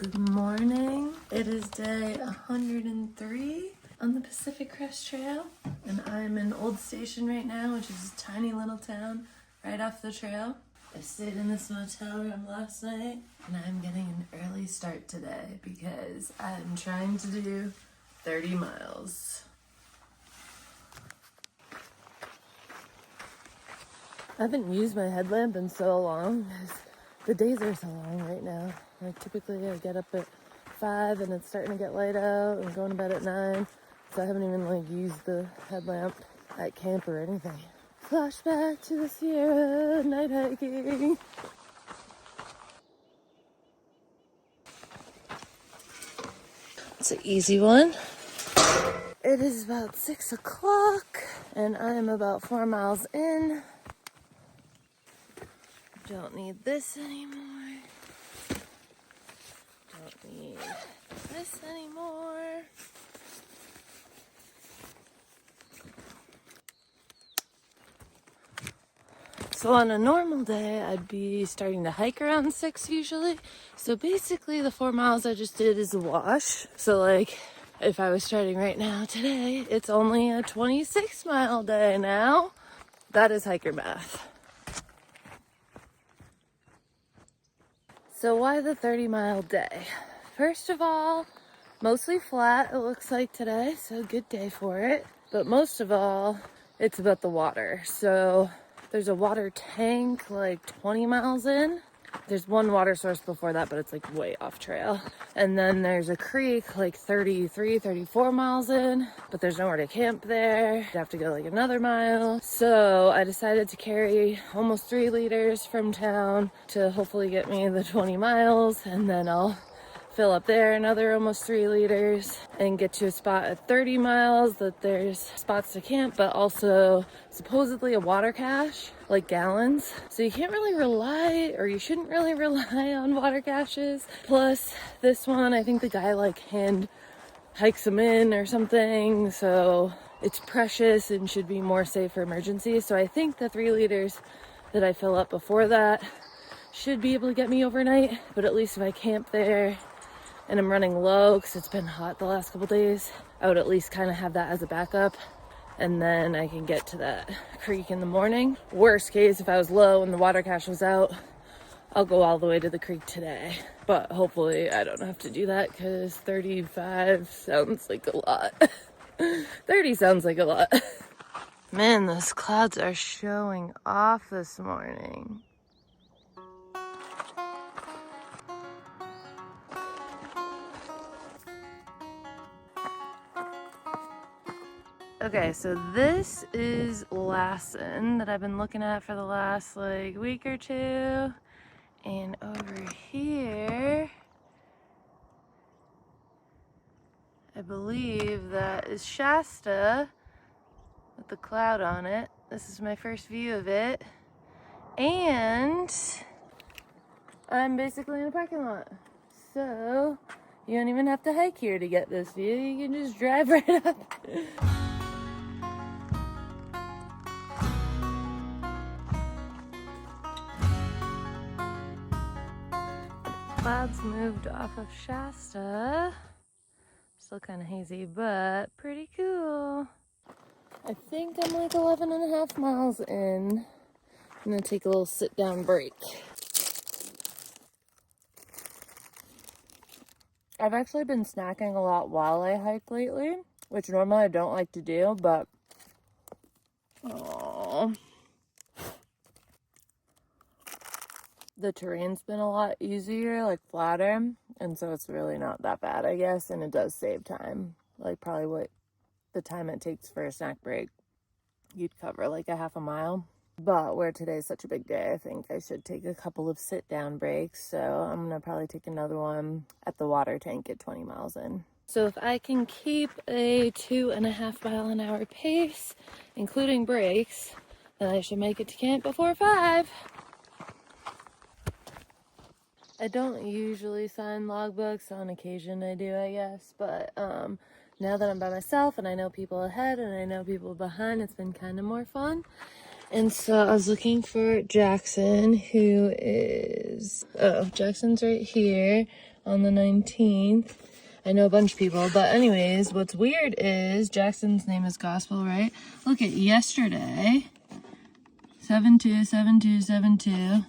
Good morning. It is day 103 on the Pacific Crest Trail, and I'm in Old Station right now, which is a tiny little town right off the trail. I stayed in this motel room last night, and I'm getting an early start today because I'm trying to do 30 miles. I haven't used my headlamp in so long because the days are so long right now. Like typically I get up at 5 and it's starting to get light out and going to bed at 9. So I haven't even used the headlamp at camp or anything. Flashback to the Sierra, night hiking. It's an easy one. It is about 6 o'clock and I am about 4 miles in. Don't need this anymore. Don't need this anymore. So on a normal day, I'd be starting to hike around 6 usually. So basically the 4 miles I just did is a wash. So if I was starting right now today, it's only a 26-mile day now. That is hiker math. So why the 30-mile day? First of all, mostly flat it looks like today, so good day for it. But most of all, it's about the water. So there's a water tank 20 miles in. There's one water source before that, but it's way off trail. And then there's a creek 33, 34 miles in, but there's nowhere to camp there. You'd have to go another mile. So I decided to carry almost 3 liters from town to hopefully get me the 20 miles. And then I'll fill up there another almost 3 liters and get to a spot at 30 miles that there's spots to camp, but also supposedly a water cache, gallons. So you can't really rely, or you shouldn't really rely on water caches. Plus this one, I think the guy hand hikes them in or something. So it's precious and should be more safe for emergencies. So I think the 3 liters that I fill up before that should be able to get me overnight. But at least if I camp there and I'm running low because it's been hot the last couple days, I would at least kind of have that as a backup, and then I can get to that creek in the morning. Worst case, if I was low and the water cache was out, I'll go all the way to the creek today. But hopefully I don't have to do that because 35 sounds like a lot. 30 sounds like a lot. Man, those clouds are showing off this morning. Okay, so this is Lassen that I've been looking at for the last week or two. And over here, I believe that is Shasta with the cloud on it. This is my first view of it. And I'm basically in a parking lot. So you don't even have to hike here to get this view. You can just drive right up. Clouds moved off of Shasta. Still kind of hazy, but pretty cool. I think I'm 11 and a half miles in. I'm gonna take a little sit down break. I've actually been snacking a lot while I hike lately, which normally I don't like to do, but the terrain's been a lot easier, flatter, and so it's really not that bad, I guess, and it does save time. Probably what the time it takes for a snack break, you'd cover a half a mile. But where today's such a big day, I think I should take a couple of sit-down breaks, so I'm gonna probably take another one at the water tank at 20 miles in. So if I can keep a 2.5 mile an hour pace, including breaks, then I should make it to camp before 5. I don't usually sign logbooks. On occasion I do, I guess. But now that I'm by myself and I know people ahead and I know people behind, it's been kind of more fun. And so I was looking for Jackson, who is... Oh, Jackson's right here. on the 19th. I know a bunch of people, but anyways, what's weird is Jackson's name is Gospel, right? Look at yesterday, 727272.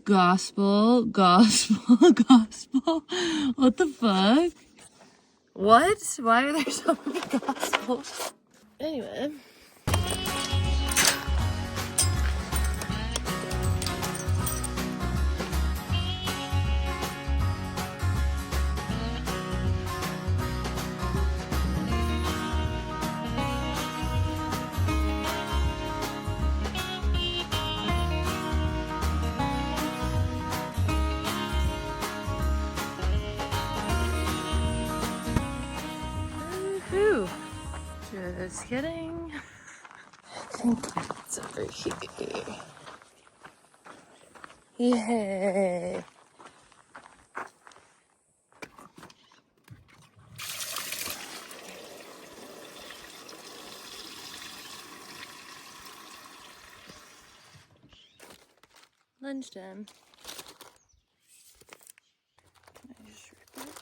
Gospel, gospel, gospel. What the fuck? What? Why are there so many gospels? Anyway. Woohoo! Just kidding. I think it's over here. Yay! Lunchtime. Can I just rip it?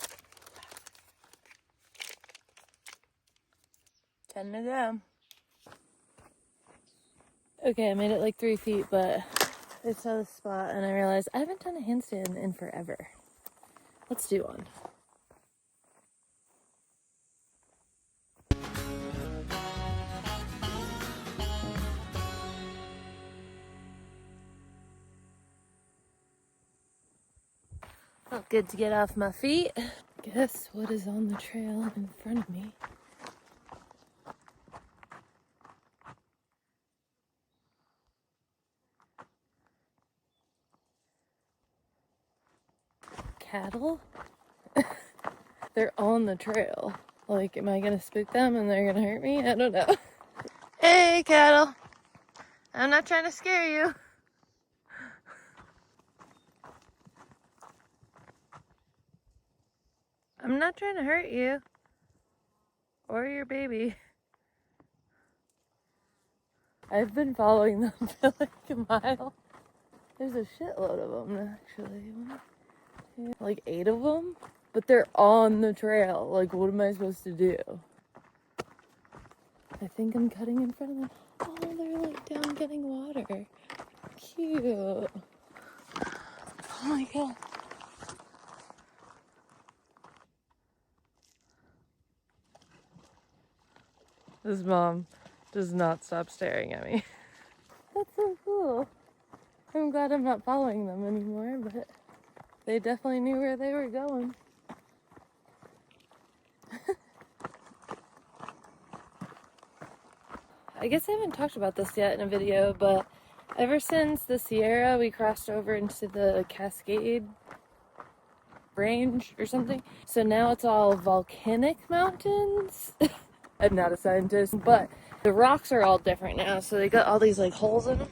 10 to go. Okay, I made it like 3 feet, but I saw this spot and I realized I haven't done a handstand in forever. Let's do one. Felt good to get off my feet. Guess what is on the trail in front of me? Cattle? They're on the trail. Like, am I gonna spook them and they're gonna hurt me? I don't know. Hey, cattle. I'm not trying to scare you. I'm not trying to hurt you. Or your baby. I've been following them for like a mile. There's a shitload of them, actually. Like 8 of them. But they're on the trail. Like, what am I supposed to do? I think I'm cutting in front of them. Oh, they're like down getting water. Cute. Oh my god. This mom does not stop staring at me. That's so cool. I'm glad I'm not following them anymore, but they definitely knew where they were going. I guess I haven't talked about this yet in a video, but ever since the Sierra, we crossed over into the Cascade Range or something. So now it's all volcanic mountains. I'm not a scientist, but the rocks are all different now. So they got all these like holes in them.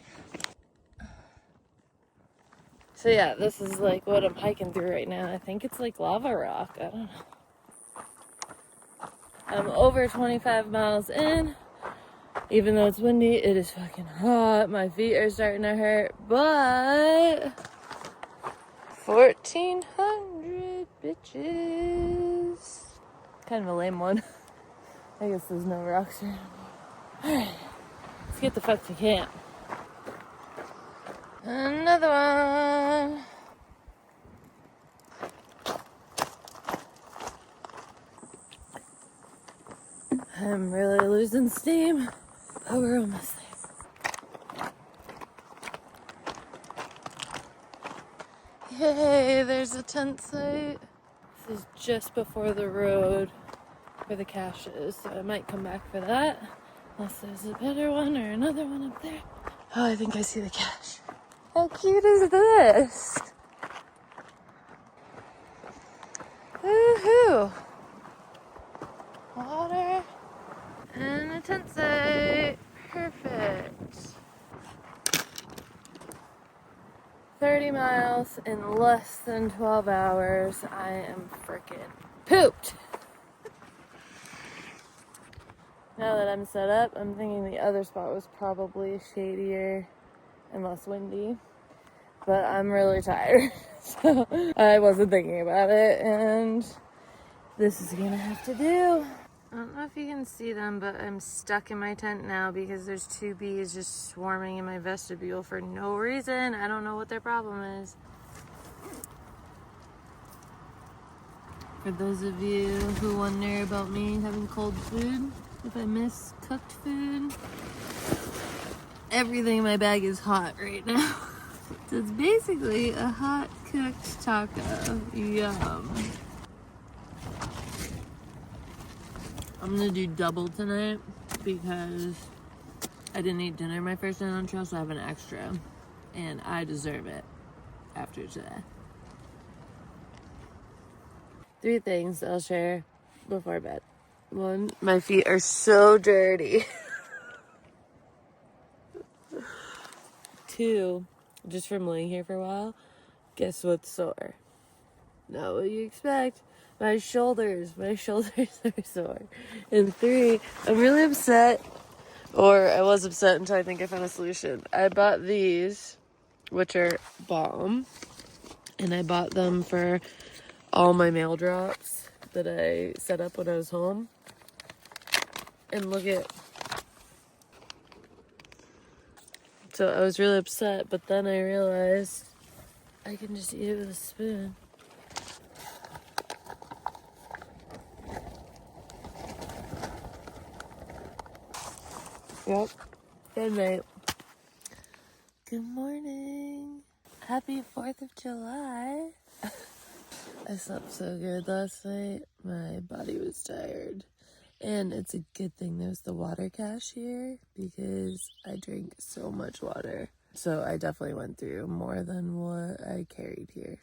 So yeah, this is like what I'm hiking through right now. I think it's like lava rock. I don't know. I'm over 25 miles in. Even though it's windy, it is fucking hot. My feet are starting to hurt, but 1,400 bitches. Kind of a lame one. I guess there's no rocks around. Alright, let's get the fuck to camp. Another one. I'm really losing steam. Oh, we're almost there. Yay, there's a tent site. This is just before the road where the cache is, so I might come back for that. Unless there's a better one or another one up there. Oh, I think I see the cache. How cute is this? Woohoo! Water and a tent site. Perfect. 30 miles in less than 12 hours. I am freaking pooped. Now that I'm set up, I'm thinking the other spot was probably shadier and less windy. but I'm really tired. So I wasn't thinking about it, and this is gonna have to do. I don't know if you can see them, but I'm stuck in my tent now because there's 2 bees just swarming in my vestibule for no reason. I don't know what their problem is. For those of you who wonder about me having cold food, if I miss cooked food, everything in my bag is hot right now. So it's basically a hot cooked taco. Yum. I'm gonna do double tonight because I didn't eat dinner my first night on trail, so I have an extra. And I deserve it after today. 3 things I'll share before bed. 1, my feet are so dirty. 2, just from laying here for a while, guess what's sore? Not what you expect. My shoulders are sore. And 3, I'm really upset, or I was upset until I think I found a solution. I bought these, which are bomb, and I bought them for all my mail drops that I set up when I was home. And look at, so I was really upset, but then I realized I can just eat it with a spoon. Yep. Good night. Good morning. Happy 4th of July. I slept so good last night. My body was tired. And it's a good thing there's the water cache here because I drink so much water. So I definitely went through more than what I carried here.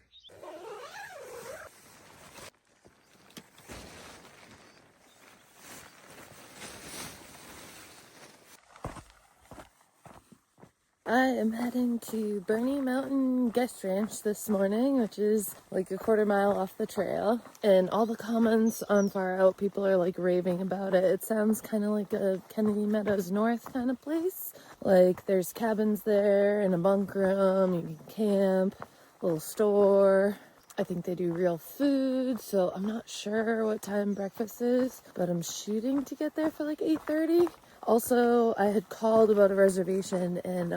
I am heading to Burney Mountain Guest Ranch this morning, which is like a 1/4 mile off the trail. And all the comments on Far Out, people are like raving about it. It sounds kind of like a Kennedy Meadows North kind of place. Like there's cabins there and a bunk room, you can camp, a little store. I think they do real food, so I'm not sure what time breakfast is, but I'm shooting to get there for like 8:30. Also, I had called about a reservation, and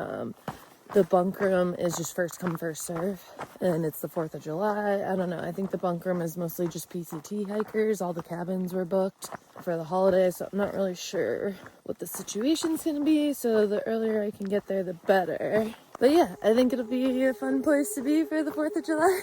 the bunk room is just first come, first serve. And it's the 4th of July. I don't know. I think the bunk room is mostly just PCT hikers. All the cabins were booked for the holiday, so I'm not really sure what the situation's going to be. So the earlier I can get there, the better. But yeah, I think it'll be a fun place to be for the 4th of July.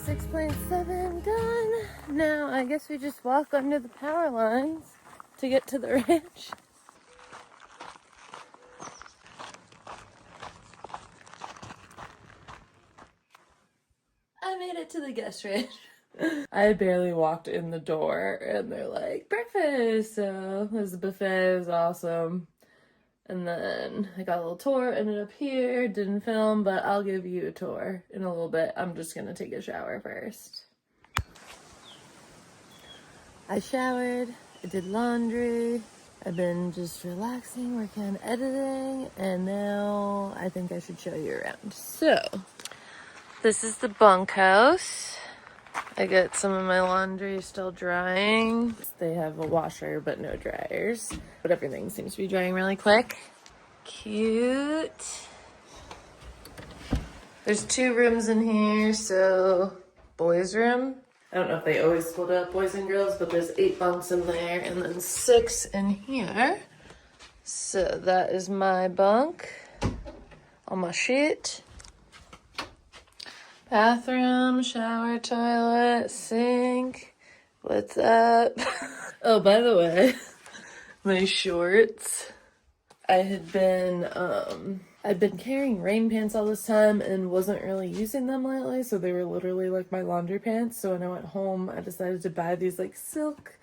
6.7 done. Now I guess we just walk under the power lines to get to the ranch. I made it to the guest ranch. I barely walked in the door and they're like, breakfast. So there's a buffet, it was awesome. And then I got a little tour, ended up here, didn't film, but I'll give you a tour in a little bit. I'm just gonna take a shower first. I showered, I did laundry, I've been just relaxing, working on editing, and now I think I should show you around. So, this is the bunkhouse. I got some of my laundry still drying. They have a washer but no dryers, but everything seems to be drying really quick. Cute. There's 2 rooms in here, so boys' room. I don't know if they always split up boys and girls, but there's 8 bunks in there and then 6 in here. So that is my bunk. All my shit. Bathroom, shower, toilet, sink. What's up? Oh, by the way, my shorts. I'd been carrying rain pants all this time and wasn't really using them lately, so they were literally like my laundry pants. So when I went home, I decided to buy these like silk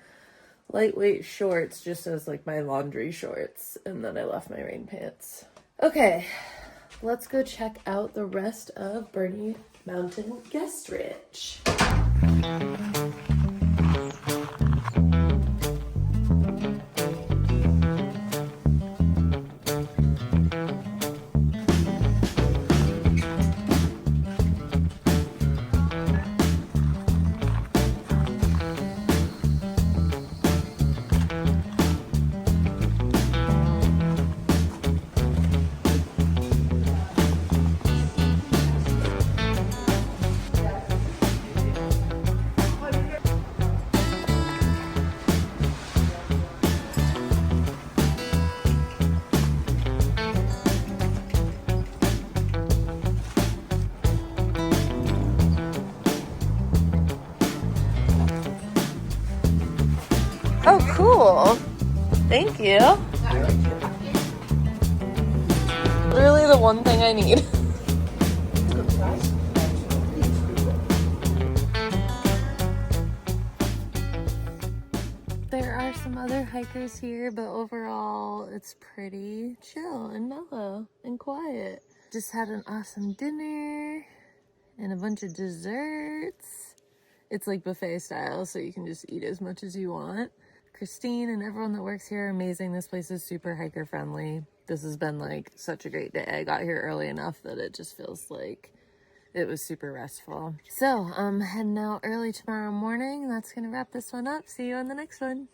lightweight shorts just as like my laundry shorts, and then I left my rain pants. Okay, let's go check out the rest of Burney Mountain Guest Ridge. Oh, cool. Thank you. Literally the one thing I need. There are some other hikers here, but overall it's pretty chill and mellow and quiet. Just had an awesome dinner and a bunch of desserts. It's like buffet style, so you can just eat as much as you want. Christine and everyone that works here are amazing. This place is super hiker friendly. This has been like such a great day. I got here early enough that it just feels like it was super restful. So I'm heading out early tomorrow morning. That's gonna wrap this one up. See you on the next one.